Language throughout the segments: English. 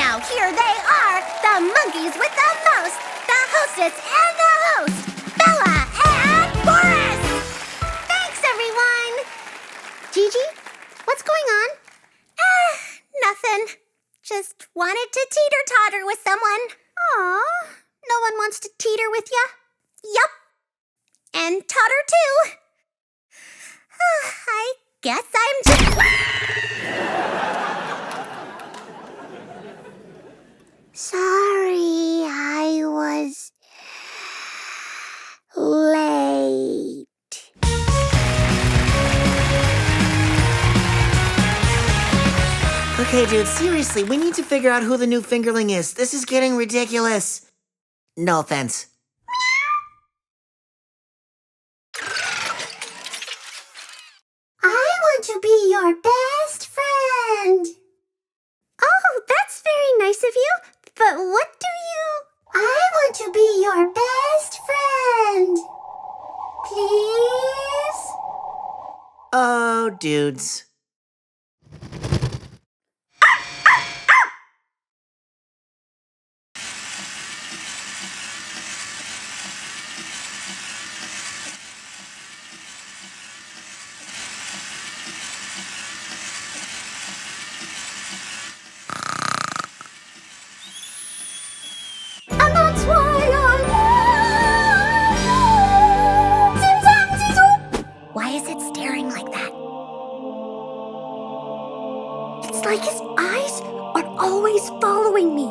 Now here they are, the monkeys with the most, the hostess and the host, Bella and Boris! Thanks, everyone! Gigi, what's going on? Nothing. Just wanted to teeter-totter with someone. Aw, no one wants to teeter with ya? Yup. And totter too. I guess I'm just... Sorry, I was late. Okay, dude, seriously, we need to figure out who the new fingerling is. This is getting ridiculous. No offense. I want to be your best friend. Oh, that's very nice of you. But what do you... I want to be your best friend. Please? Oh, dudes. And that's why I love you. Why is it staring like that? It's like his eyes are always following me.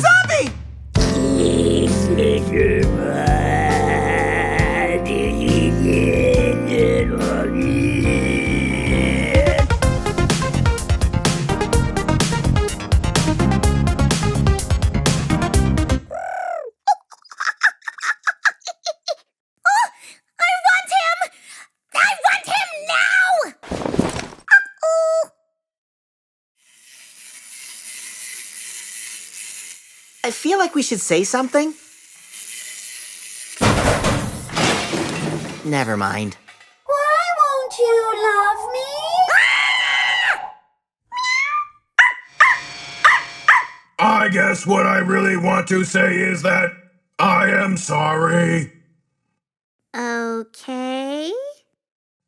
Zombie! I feel like we should say something. Never mind. Why won't you love me? I guess what I really want to say is that I am sorry. Okay.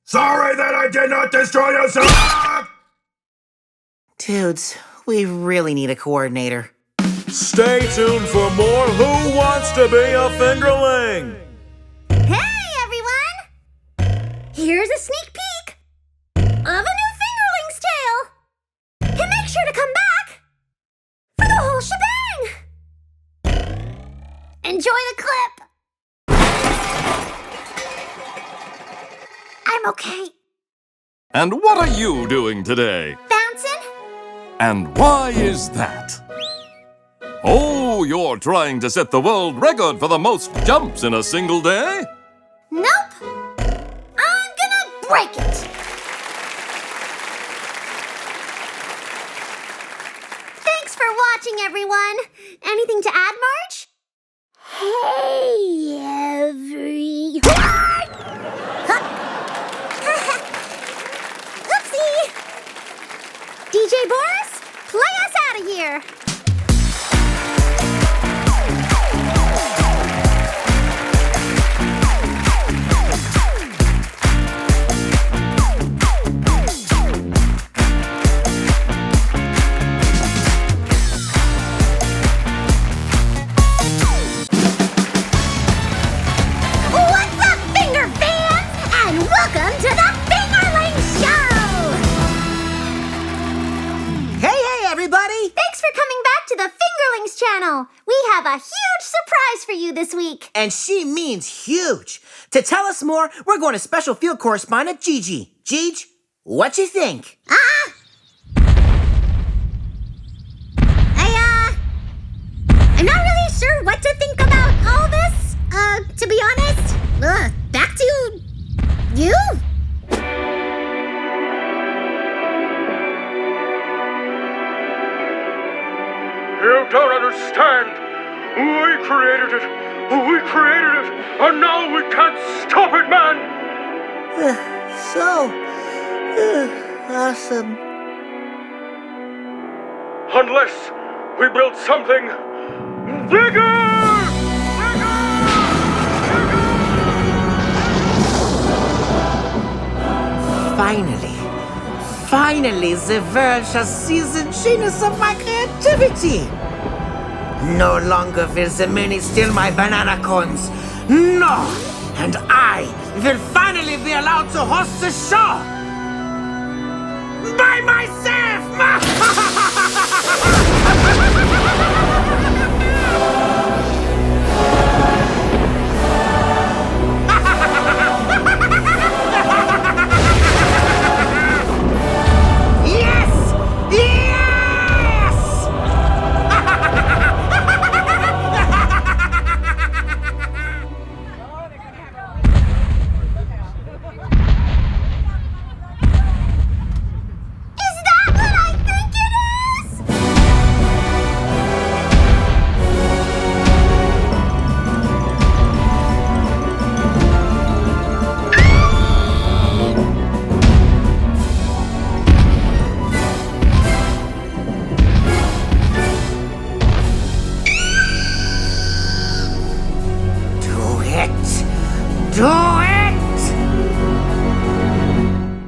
Sorry that I did not destroy your son! Dudes, we really need a coordinator. Stay tuned for more Who Wants to Be a Fingerling? Hey, everyone! Here's a sneak peek of a new fingerling's tale. And make sure to come back for the whole shebang. Enjoy the clip. I'm okay. And what are you doing today? Bouncing? And why is that? Oh, you're trying to set the world record for the most jumps in a single day? Nope. I'm gonna break it. Thanks for watching, everyone. Anything to add, Marge? Hey, everyone! Oopsie! DJ Boris, play us out of here. What's up, Finger fans? And welcome to the Fingerlings Show! Hey, everybody! Thanks for coming back to the Fingerlings channel. We have a huge surprise for you this week. And she means huge. To tell us more, we're going to special field correspondent Gigi. Gigi, what you think? I'm not really sure what to think about all this, to be honest. Back to you. You don't understand. We created it. And now we can't stop it, man. So, awesome. unless we build something bigger! Finally, the world shall see the genius of my creativity. No longer will the many steal my banana cones. No! And I will finally be allowed to host the show! By myself! Yes! Yes! Is that what I think it is? Do it! Do it!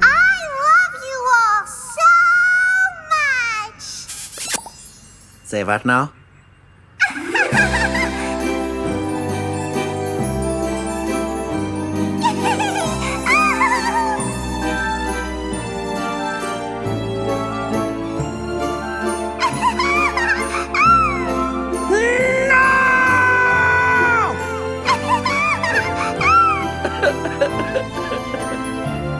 I love you all so much! Say what now?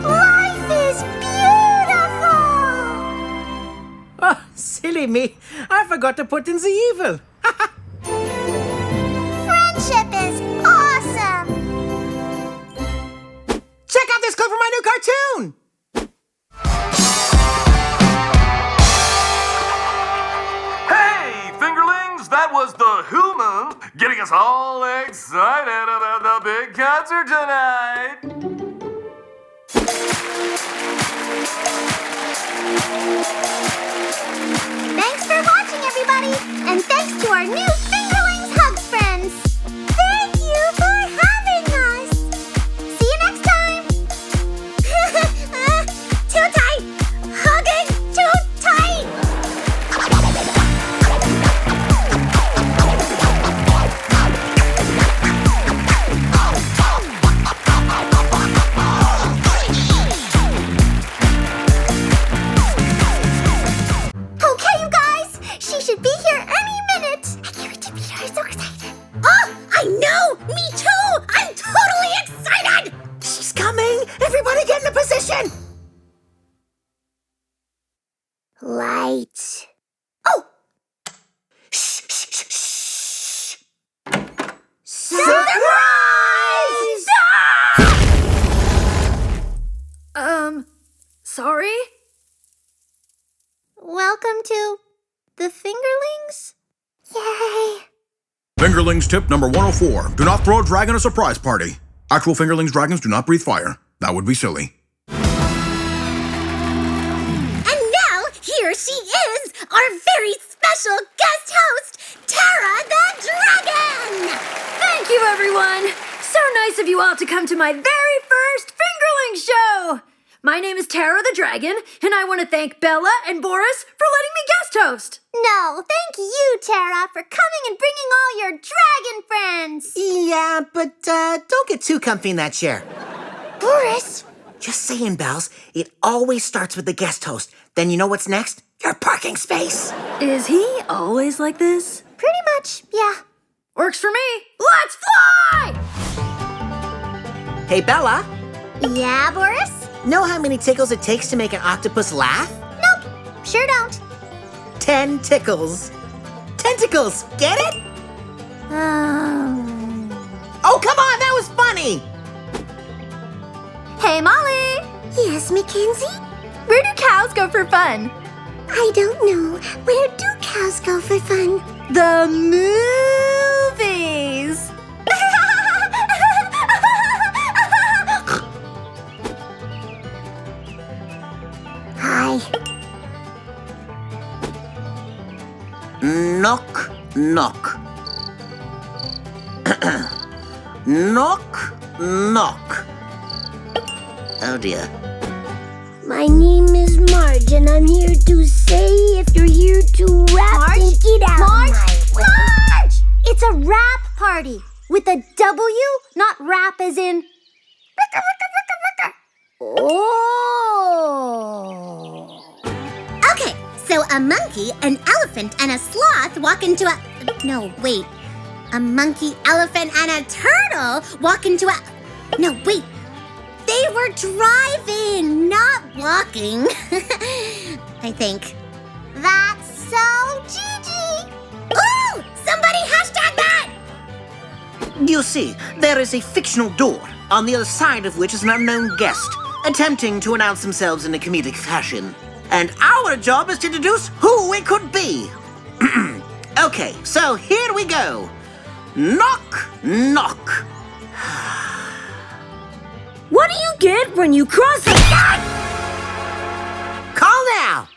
Life is beautiful! Oh, silly me. I forgot to put in the evil. Friendship is awesome! Check out this clip from my new cartoon! Hey, Fingerlings, that was the humans getting us all excited about the big concert tonight. Thanks for watching, everybody! And thanks to our new Fingerlings Hugs friends! Thank you for having us! See you next time! Too tight! Hugging too tight! Okay, you guys! She should be here any minute! I can't wait to meet her. I'm so excited! Oh! I know! Me too! I'm totally excited! She's coming! Everybody get into position! Lights. Oh! Shh, shh, shh, shh. Surprise! Sorry? Welcome to the Fingerlings? Yay! Fingerlings tip number 104. Do not throw a dragon a surprise party. Actual Fingerlings dragons do not breathe fire. That would be silly. And now, here she is, our very special guest host, Tara the Dragon! Thank you, everyone! So nice of you all to come to my very first Fingerling show! My name is Tara the Dragon, and I want to thank Bella and Boris for letting me guest host. No, thank you, Tara, for coming and bringing all your dragon friends! Yeah, but don't get too comfy in that chair. Boris! Just saying, Bells. It always starts with the guest host. Then you know what's next? Your parking space. Is he always like this? Pretty much, yeah. Works for me. Let's fly! Hey, Bella. Yeah, Boris? Know how many tickles it takes to make an octopus laugh? Nope, sure don't. 10 tickles. Tentacles, get it? Oh, come on, that was funny. Hey, Molly! Yes, Mackenzie? Where do cows go for fun? I don't know. Where do cows go for fun? The movies! Hi. Knock. Knock, knock. Oh dear. My name is Marge, and I'm here to say if you're here to rap, then get out of my way. Marge! It's a rap party with a W, not rap as in. Oh. Okay, so a monkey, an elephant, and a sloth walk into a. No, wait. A monkey, elephant, and a turtle walk into a. No, wait. They were driving, not walking. I think. That's so Gigi. Ooh! Somebody hashtag that! You see, there is a fictional door, on the other side of which is an unknown guest, attempting to announce themselves in a comedic fashion. And our job is to deduce who it could be. Okay, so here we go. Knock, knock. What do you get when you cross the... Call now.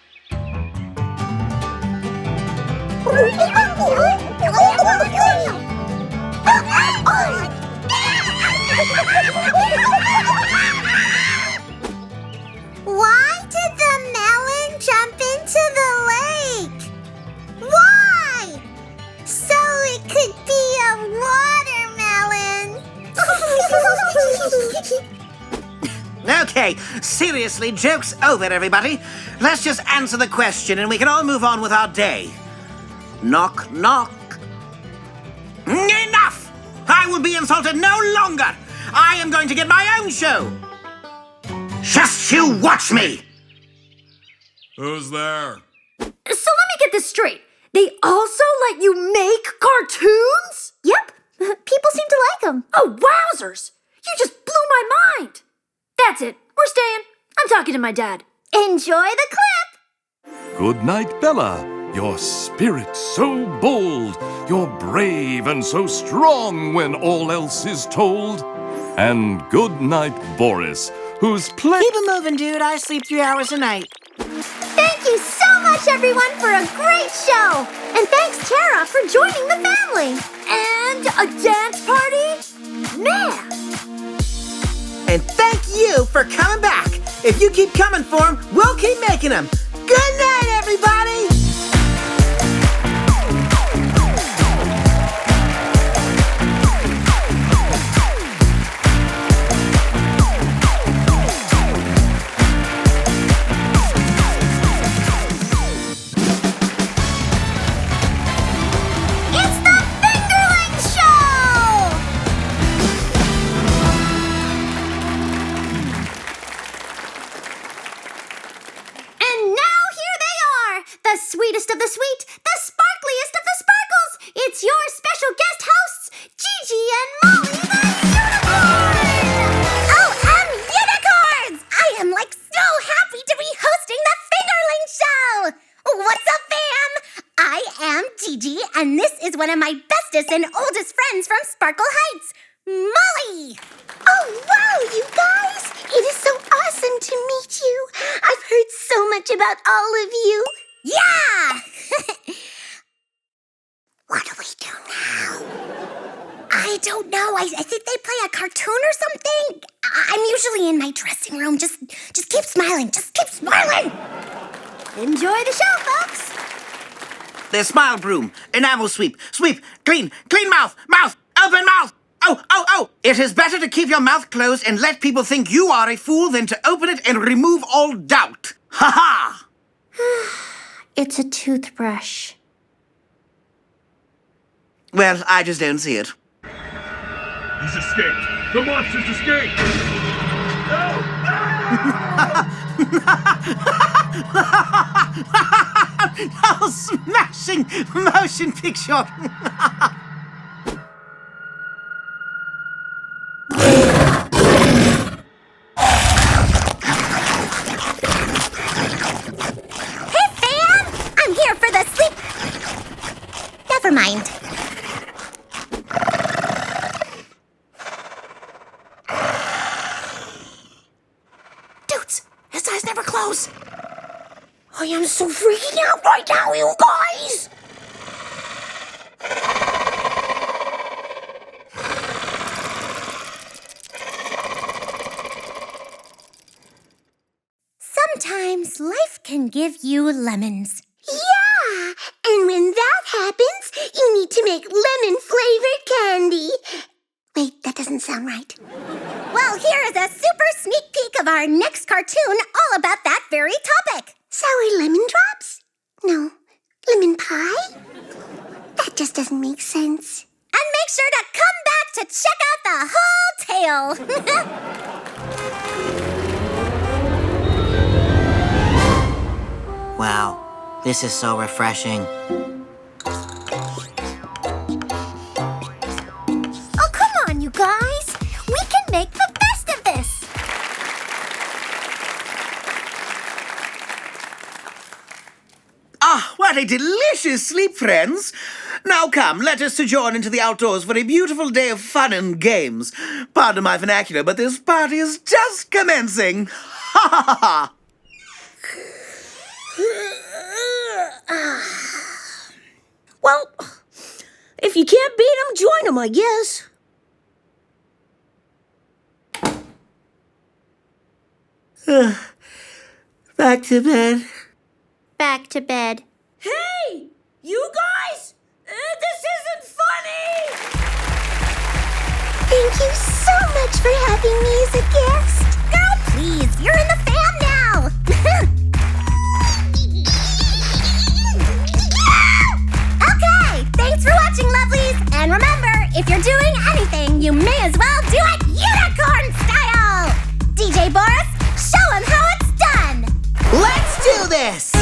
Why did the melon jump into the lake? Why? So it could be a watermelon. Okay, seriously, joke's over, everybody. Let's just answer the question and we can all move on with our day. Knock, knock. Enough! I will be insulted no longer. I am going to get my own show. Just you watch me. Who's there? So let me get this straight. They also let you make cartoons? Yep, people seem to like them. Oh, wowzers! You just blew my mind. That's it. We're staying. I'm talking to my dad. Enjoy the clip. Good night, Bella. Your spirit so bold. You're brave and so strong when all else is told. And good night, Boris, who's playing... Keep it moving, dude. I sleep 3 hours a night. Thank you so much, everyone, for a great show. And thanks, Tara, for joining the family. And a dance party? Man! And thank you for coming back. If you keep coming for them, we'll keep making them. Good night, everybody. It's the Fingerlings Show! And now here they are, the sweetest of the sweet, the sparkliest of the sparkles. It's your special guest hosts, Gigi and Molly the Unicorns! Oh, Unicorns! I am like so happy to be hosting the Fingerlings Show! What's up, fam? I am Gigi, and this is one of my bestest and oldest friends from Sparkle Heights, Molly! Oh, wow, you guys! It is so awesome to meet you. I've heard so much about all of you. Yeah! What do we do now? I don't know. I think they play a cartoon or something. I'm usually in my dressing room. Just keep smiling. Just keep smiling! Enjoy the show, folks! There's smile broom, enamel sweep, sweep, clean, clean mouth, mouth, open mouth. Oh, oh, oh! It is better to keep your mouth closed and let people think you are a fool than to open it and remove all doubt. Ha ha! It's a toothbrush. Well, I just don't see it. He's escaped. The monster's escaped. Oh, smashing motion picture. Hey, fam! I'm here for the sleep. Never mind. Dudes, his eyes never close. I am so freaking out right now, you guys! can give you lemons. Yeah, and when that happens, you need to make lemon-flavored candy. Wait, that doesn't sound right. Well, here is a super sneak peek of our next cartoon all about that very topic. Sour lemon drops? No, lemon pie? That just doesn't make sense. And make sure to come back to check out the whole tale. Wow, this is so refreshing. Oh, come on, you guys. We can make the best of this. Ah, what a delicious sleep, friends! Now come, let us sojourn into the outdoors for a beautiful day of fun and games. Pardon my vernacular, but this party is just commencing. Ha ha ha ha! Well, if you can't beat them, join them, I guess. Back to bed. Back to bed. Hey, you guys! This isn't funny! Thank you so much for having me as a guest. Girl, please, you're in the fam now. Okay, thanks for watching, lovelies. And remember, if you're doing anything, you may as well do it unicorn style. DJ Boris, show him how it's done. Let's do this!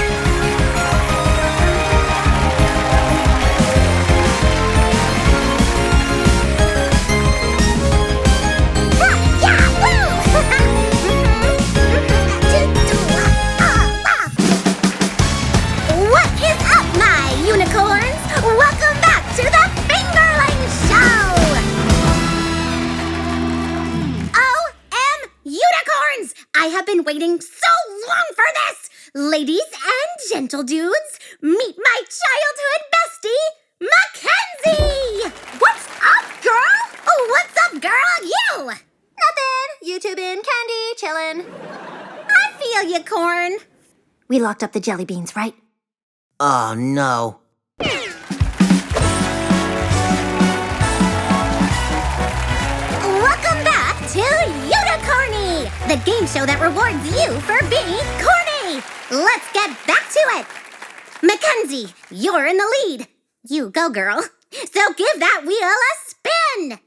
What is up, my unicorns? Welcome back to the Fingerlings Show! O.M. Unicorns! I have been waiting so long for this! Ladies and gentle dudes, meet my childhood bestie, Mackenzie! What's up, girl? Oh, what's up, girl? You! Nothing. YouTubing, candy, chillin'. I feel you, Corn. We locked up the jelly beans, right? Oh, no. Welcome back to Unicorny, the game show that rewards you for being corny. Let's get back to it. Mackenzie, you're in the lead. You go, girl. So give that wheel a spin.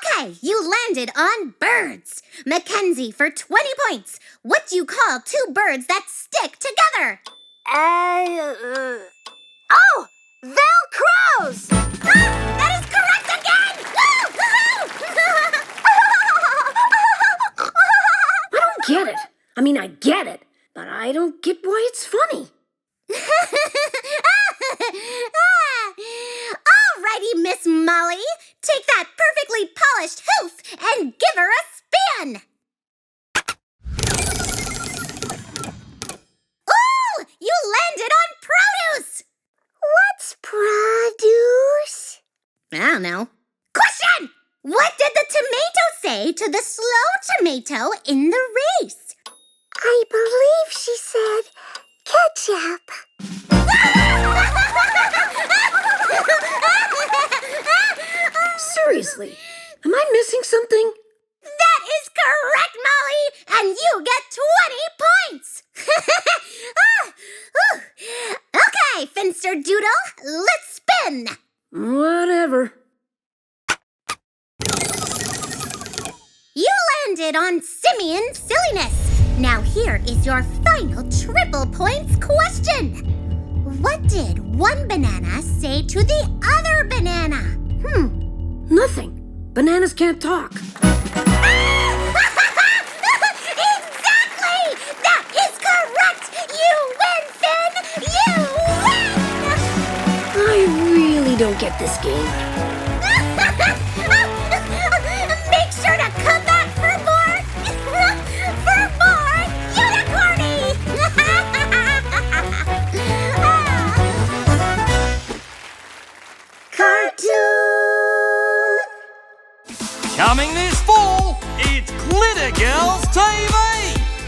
Okay, you landed on birds. Mackenzie, for 20 points, what do you call two birds that stick together? Oh, Velcros! That is correct again! I don't get it. I mean, I get it, but I don't get why it's funny. Alrighty, Miss Molly. Take that perfectly polished hoof and give her a spin. Ooh! You landed on produce! What's produce? I don't know. Question! What did the tomato say to the slow tomato in the race? I believe she said ketchup. Seriously, am I missing something? That is correct, Molly, and you get 20 points. Okay, Finster Doodle, let's spin. Whatever. You landed on Simian silliness. Now here is your final triple points question. What did one banana say to the other banana? Nothing. Bananas can't talk. Exactly! That is correct! You win, Finn! You win! I really don't get this game. Make sure to come back for more Unicorny! Cartoon! Coming this fall, it's Glitter Girls TV!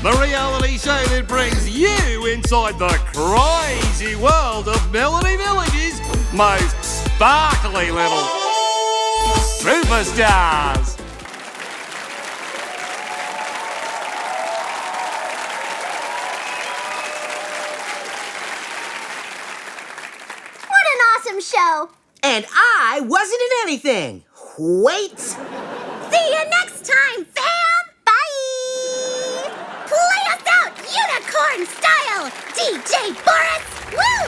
the reality show that brings you inside the crazy world of Melody Village's most sparkly little superstars. What an awesome show! And I wasn't in anything. Wait. See you next time, fam! Bye! Play us out, unicorn style! DJ Boris! Woo!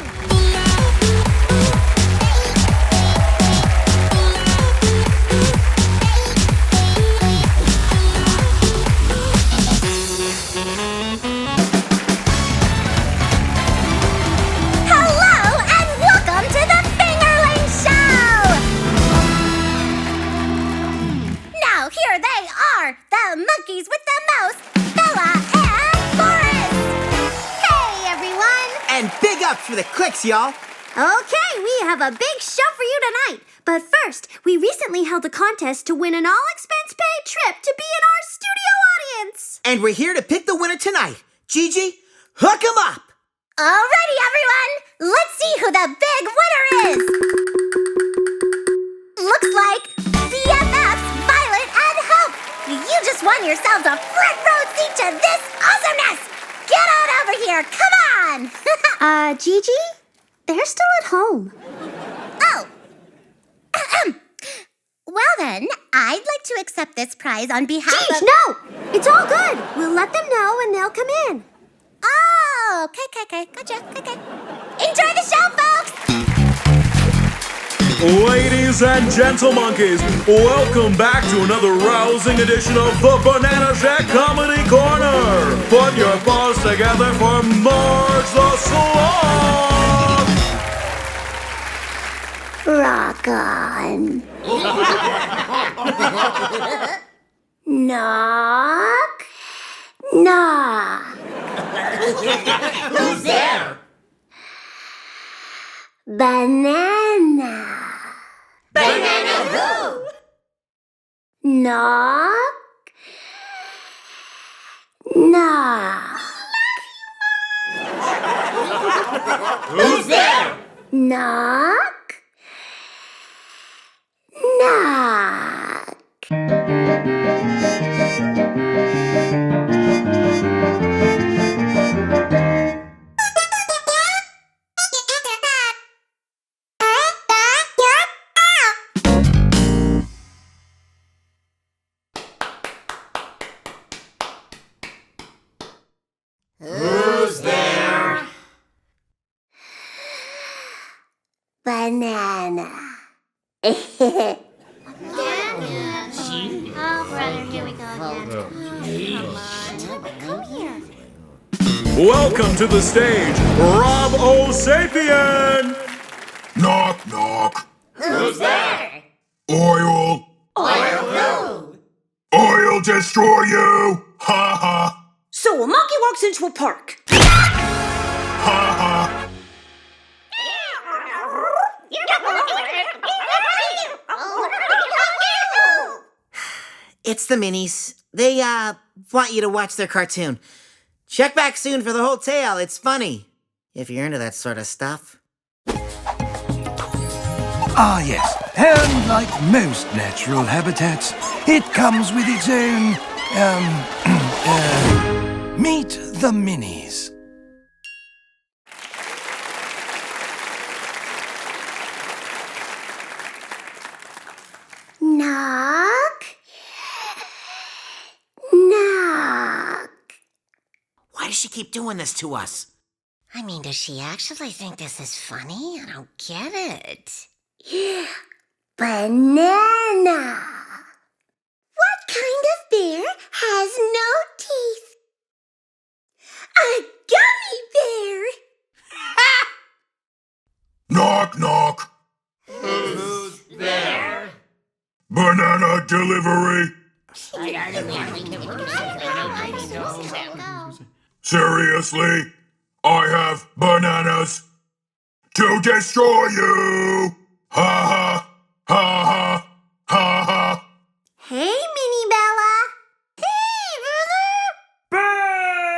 Hello and welcome to the Fingerlings Show! Now here they are, the monkeys with the most, Bella and Boris! Hey everyone! And big ups for the clicks, y'all. Okay, we have a big show for you tonight. But first, we recently held a contest to win an all-expense-paid trip to be in our studio audience. And we're here to pick the winner tonight. Gigi, hook 'em up. Alrighty everyone, let's see who the big winner is! Looks like BFFs Violet and Hope! You just won yourselves a front row seat to this awesomeness! Get on over here, come on! Gigi? They're still at home. Oh. Well then, I'd like to accept this prize on behalf Gigi, of... no! It's all good. We'll let them know and they'll come in. Oh, okay, gotcha, okay. Enjoy the show, folks! Ladies and gentlemonkeys, welcome back to another rousing edition of the Banana Shack Comedy Corner. Put your paws together for Marge the Sloth. Rock on. Knock. Knock. Who's there? Banana. Banana who? Knock. Knock. Who's there? Knock. Knock. Who's there? Banana. Oh, brother, here we go again. Come here. Welcome to the stage, Rob O'Sapien. Knock, knock. Who's there? Oil. Oil who? Oil destroy you. Ha ha. So a monkey walks into a park. Ha ha. It's the minis. They, want you to watch their cartoon. Check back soon for the whole tale. It's funny. If you're into that sort of stuff. Ah, yes. And like most natural habitats, it comes with its own, meet the minis. Knock. Knock. Why does she keep doing this to us? I mean, does she actually think this is funny? I don't get it. Banana. What kind of bear has no teeth? A gummy bear. Knock, knock. Who's there? Banana delivery. Seriously? I have bananas to destroy you. Ha ha. Ha ha. Ha ha. Hey, Mini Bella. Hey, brother.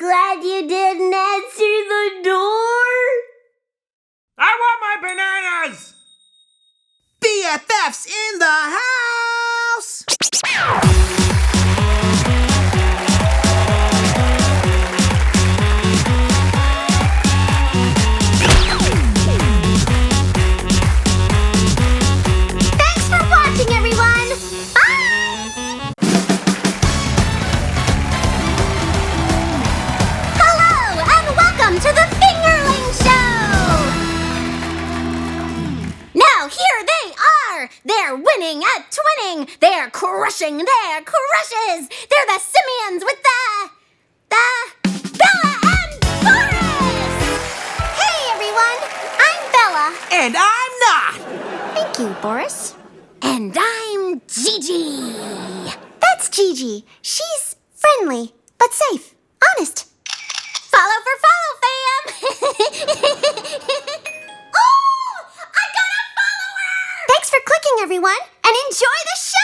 glad you didn't answer the door. I want my bananas! BFFs in the house! Thanks for watching, everyone! Bye! Hello, and welcome to the Fingerlings Show! Now, here they are! They're winning at twinning! They're crushing their crushes! They're the simians with the Bella and Boris! Hey, everyone! I'm Bella. And I'm not! Thank you, Boris. And I'm Gigi. That's Gigi. She's friendly, but safe. Honest. Follow for follow, fam. Oh! I got a follower! Thanks for clicking, everyone, and enjoy the show!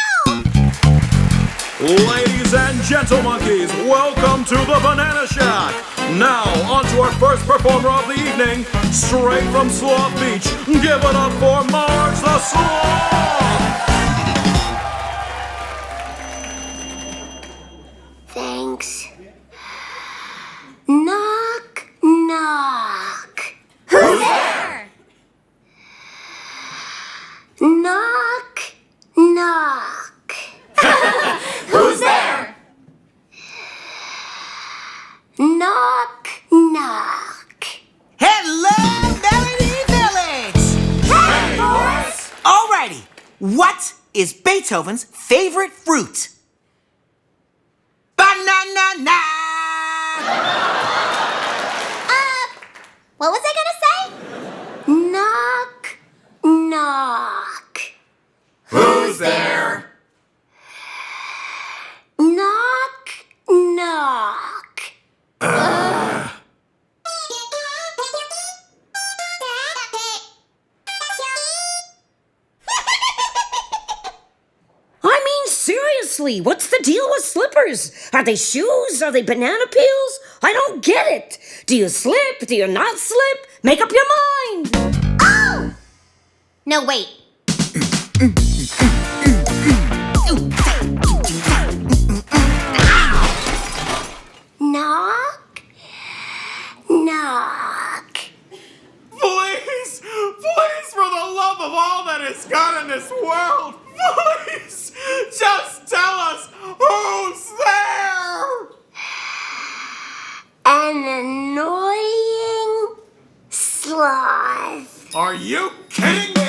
Ladies and gentlemonkeys, welcome to the Banana Shack. Now, on to our first performer of the evening, straight from Sloth Beach. Give it up for Marge the Sloth! Thanks. Knock, knock. Who's there? Knock, knock. Who's there? Knock, knock. Hello, Melody Village! Hey, Boris! Alrighty, what is Beethoven's favorite fruit? Banana! What was I gonna say? Knock, knock. Who's there? Knock, knock. I mean, seriously, what's the deal with slippers? Are they shoes? Are they banana peels? I don't get it. Do you slip? Do you not slip? Make up your mind. Oh! No, wait. Knock, knock. Please, please, for the love of all that is God in this world, please, just tell us who's there! An annoying sloth. Are you kidding me?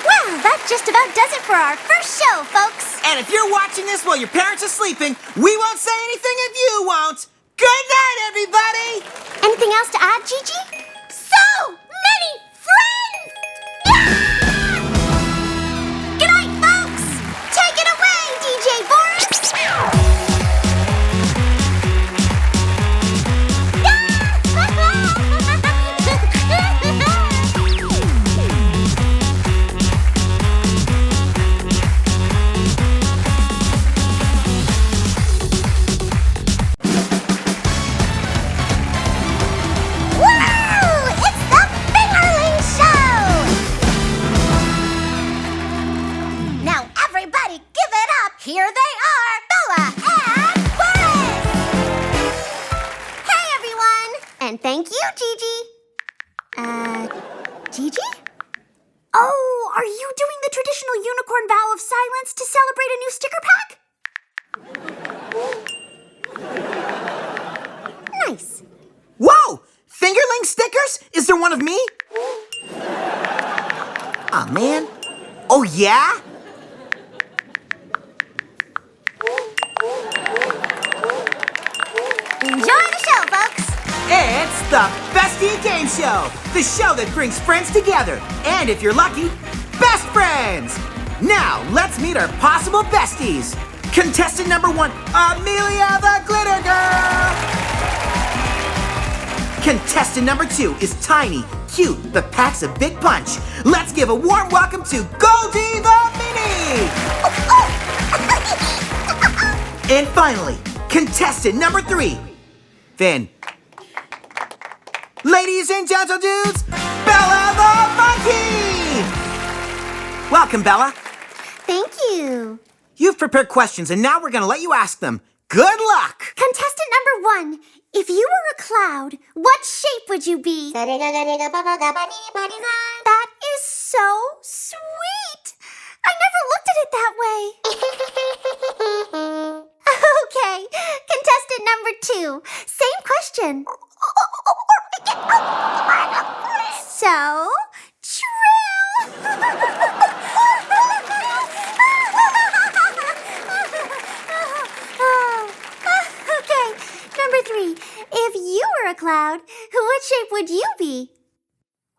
Well, that just about does it for our first show, folks. And if you're watching this while your parents are sleeping, we won't say anything if you won't. Good night, everybody! Anything else to add, Gigi? So many friends! Yeah! Good night, folks! Take it away, DJ Boris! Here they are, Bella and Boris! Hey, everyone! And thank you, Gigi. Gigi? Oh, are you doing the traditional unicorn vow of silence to celebrate a new sticker pack? Nice. Whoa! Fingerling stickers? Is there one of me? Aw, man. Oh, yeah? Enjoy the show, folks! It's the Bestie Game Show, the show that brings friends together, and if you're lucky, best friends! Now, let's meet our possible besties. Contestant number 1, Amelia the Glitter Girl! Contestant number 2 is Tiny, cute, but packs a big punch. Let's give a warm welcome to Goldie the Mini! And finally, Contestant number 3, Finn. Ladies and gentle dudes, Bella the Monkey! Welcome, Bella. Thank you. You've prepared questions, and now we're going to let you ask them. Good luck! Contestant number 1, if you were a cloud, what shape would you be? That is so sweet. I never looked at it that way. Okay, contestant number 2, same question. So true. Okay, number 3, if you were a cloud, what shape would you be?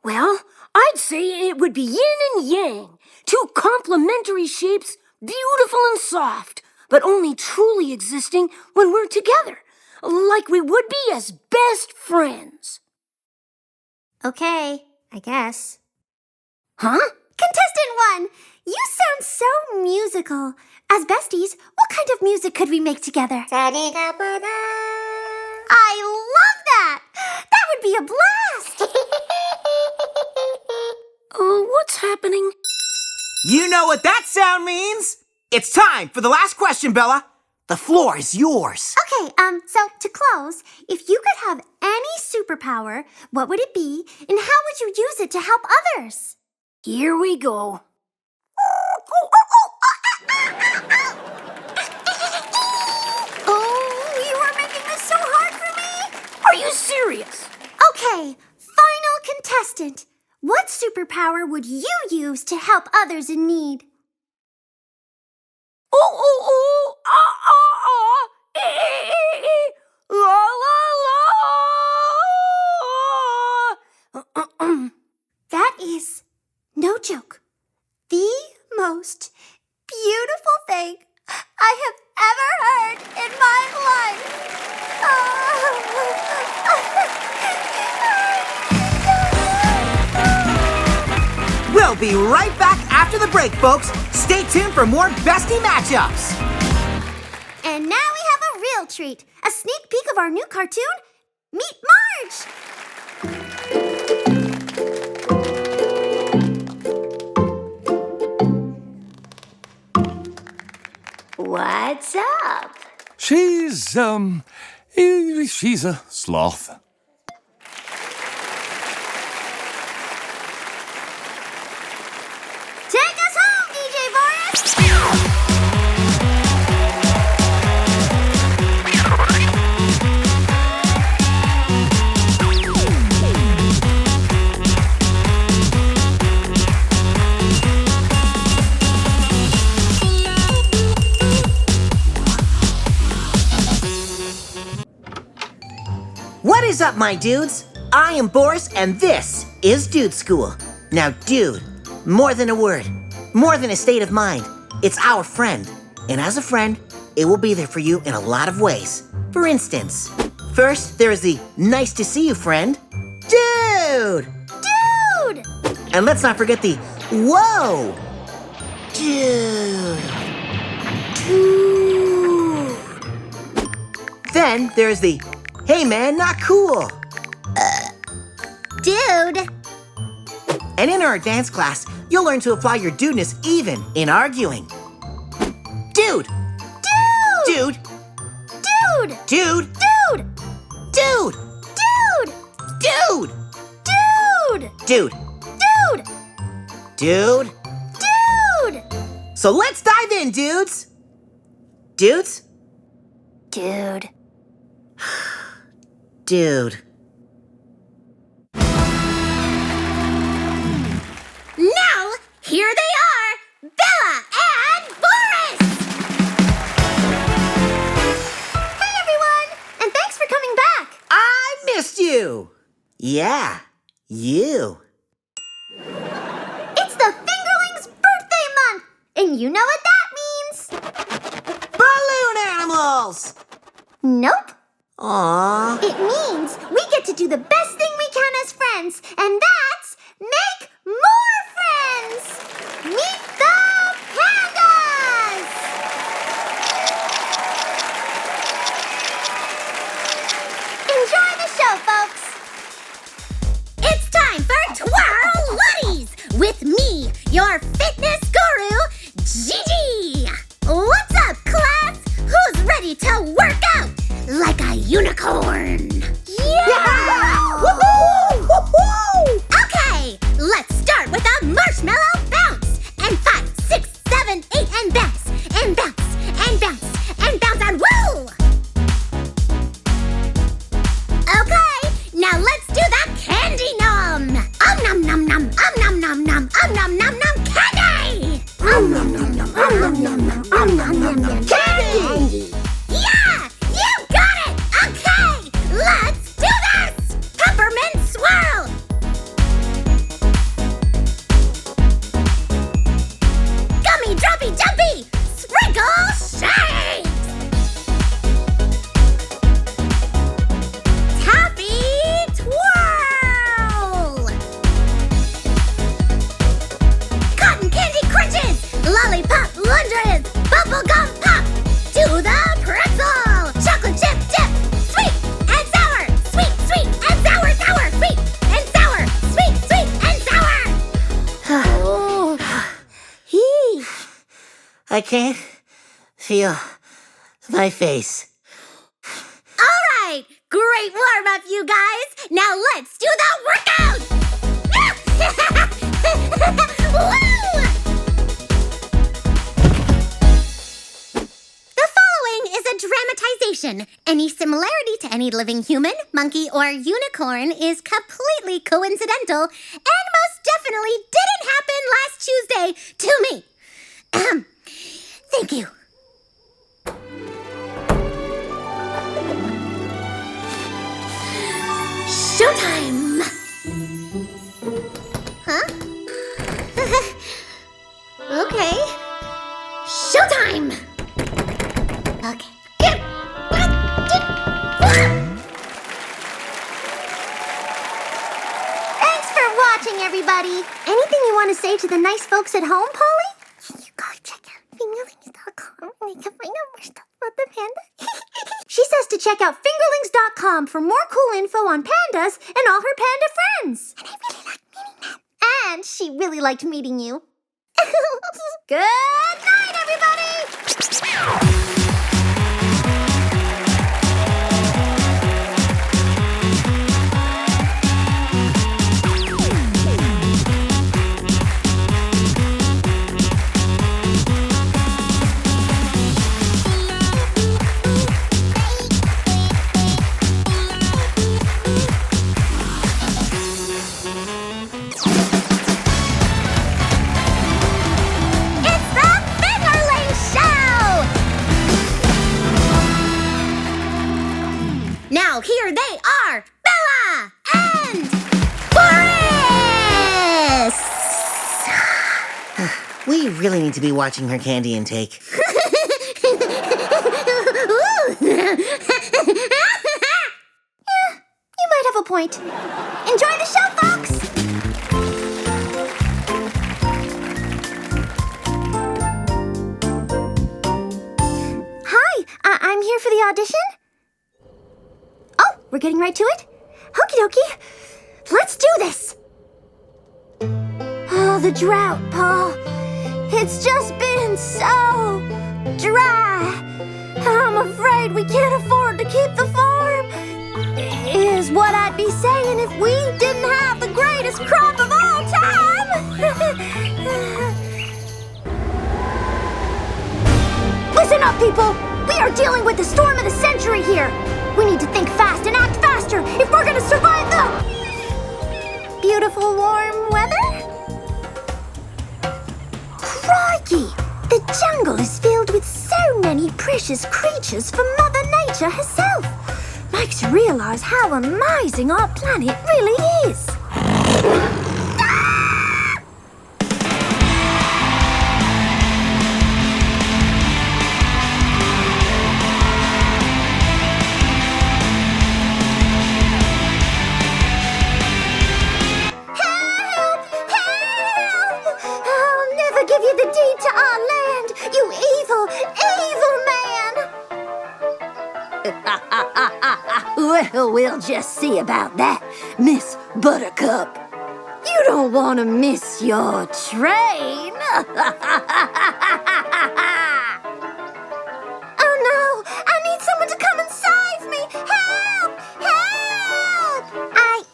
Well, I'd say it would be yin and yang, 2 complementary shapes, beautiful and soft, but only truly existing when we're together, like we would be as best friends. Okay, I guess. Huh? Contestant 1, you sound so musical. As besties, what kind of music could we make together? I love that! That would be a blast! What's happening? You know what that sound means? It's time for the last question, Bella. The floor is yours. Okay, so to close, if you could have any superpower, what would it be, and how would you use it to help others? Here we go. Oh, you are making this so hard for me! Are you serious? Okay, final contestant. What superpower would you use to help others in need? That is, no joke, the most beautiful thing I have ever heard in my life. We'll be right back after the break, folks. Stay tuned for more bestie matchups. And now we have a real treat, a sneak peek of our new cartoon, Meet Marge! What's up? She's a sloth. Take us home, DJ Boris! What is up, my dudes? I am Boris, and this is Dude School. Now, dude, more than a word, more than a state of mind, it's our friend. And as a friend, it will be there for you in a lot of ways. For instance, first, there is the nice to see you friend, Dude! Dude! And let's not forget the whoa! Dude! Dude! Then there's the hey man, not cool! Dude! And in our advanced class, you'll learn to apply your dudeness even in arguing. Dude! Dude! Dude! Dude! Dude! Dude! Dude! Dude! Dude! Dude! Dude! Dude! Dude! Dude! So let's dive in, dudes! Dudes? Dude. Dude. Now, here they are, Bella and Boris! Hey, everyone, and thanks for coming back. I missed you! Yeah, you. It's the Fingerlings birthday month, and you know what that means. Balloon animals! Nope. Aww. It means we get to do the best thing we can as friends, and that's make more friends! Meet the pandas! your fitness guru, Gigi! What's up, class? Who's ready to work out like a unicorn? Yeah! Woohoo! Woohoo! Okay, let's start with a marshmallow bounce. And 5, 6, 7, 8, and bounce. And bounce, and bounce, and bounce, and woo! Okay, now let's do the candy nom. Nom nom nom, nom nom nom, nom nom nom, candy! Nom nom nom nom, nom nom nom, nom nom nom, candy! Yeah, you got it! Okay, let's do this! Peppermint swirl! Gummy droppy jumpy! Sprinkle shakes! Taffy twirl! Cotton candy crunches! Lollipop lunges! Bubblegum pop! To the pretzel! Chocolate chip dip! Sweet and sour! Sweet, sweet and sour, sour! Sweet and sour! Sweet, sweet and sour! I can't feel my face. All right! Great warm-up, you guys! Now let's do the workout! Woo! The following is a dramatization. Any similarity to any living human, monkey, or unicorn is completely coincidental and most definitely didn't happen last Tuesday to me. Thank you. Showtime! Huh? Okay. Showtime! Okay. Thanks for watching, everybody. Anything you want to say to the nice folks at home, Polly? You go check out Fingerlings.com and you can find out more stuff about the panda. She says to check out Fingerlings.com for more cool info on pandas and all her panda friends. And I really like meeting them. And she really liked meeting you. Good night, everybody! It's the Fingerlings Show! Now here they are, Bella and Boris! We really need to be watching her candy intake. You might have a point. Enjoy the show, folks! Hi, I'm here for the audition. Oh, we're getting right to it? Okie dokie. Let's do this. Oh, the drought, Paul. It's just been so dry. I'm afraid we can't afford to keep the farm. Is what I'd be saying if we didn't have the greatest crop of all time. Listen up, people. We are dealing with the storm of the century here. We need to think fast and act faster if we're going to survive the beautiful warm weather. Crikey! The jungle is filled with so many precious creatures from Mother Nature herself. Makes you realize how amazing our planet really is. Help! Help! I'll never give you the deed to our land, you evil, evil man! Well, we'll just see about that, Miss Buttercup. You don't want to miss your train. Oh no! I need someone to come and save me! Help! Help!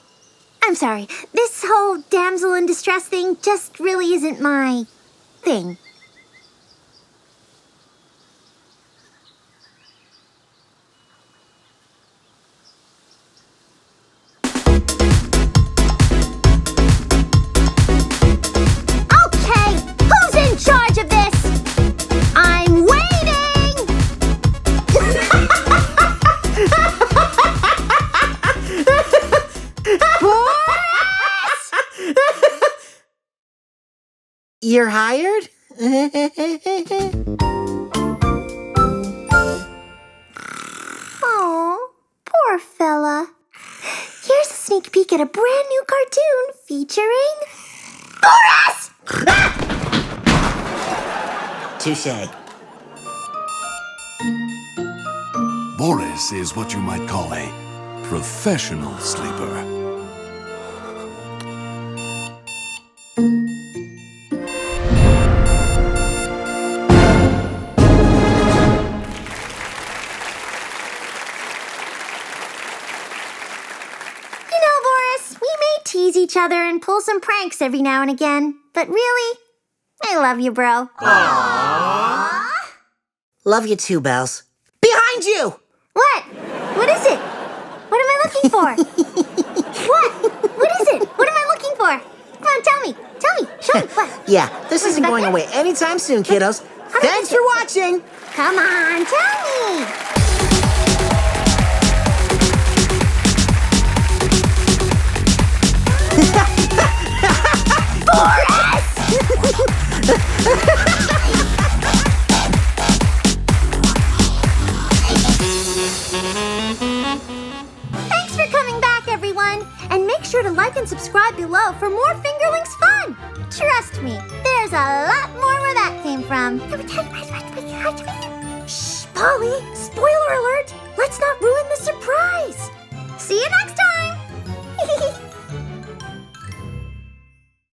I'm sorry. This whole damsel in distress thing just really isn't my thing. Okay, who's in charge of this? I'm waiting! You're hired? Oh, poor fella. Here's a sneak peek at a brand new cartoon featuring Boris! Touche. Boris is what you might call a professional sleeper. You know, Boris, we may tease each other and pull some pranks every now and again, but really, I love you, bro. Love you too, Bells. Behind you! What? What is it? What am I looking for? What? What is it? What am I looking for? Come on, tell me. Tell me. Show me. What? Yeah, this isn't back going there? away anytime soon, kiddos. How do I Thanks do for watching! Come on, tell me. Thanks for coming back, everyone. And make sure to like and subscribe below for more Fingerlings Fun. Trust me, there's a lot more where that came from. Shh, Polly, spoiler alert. Let's not ruin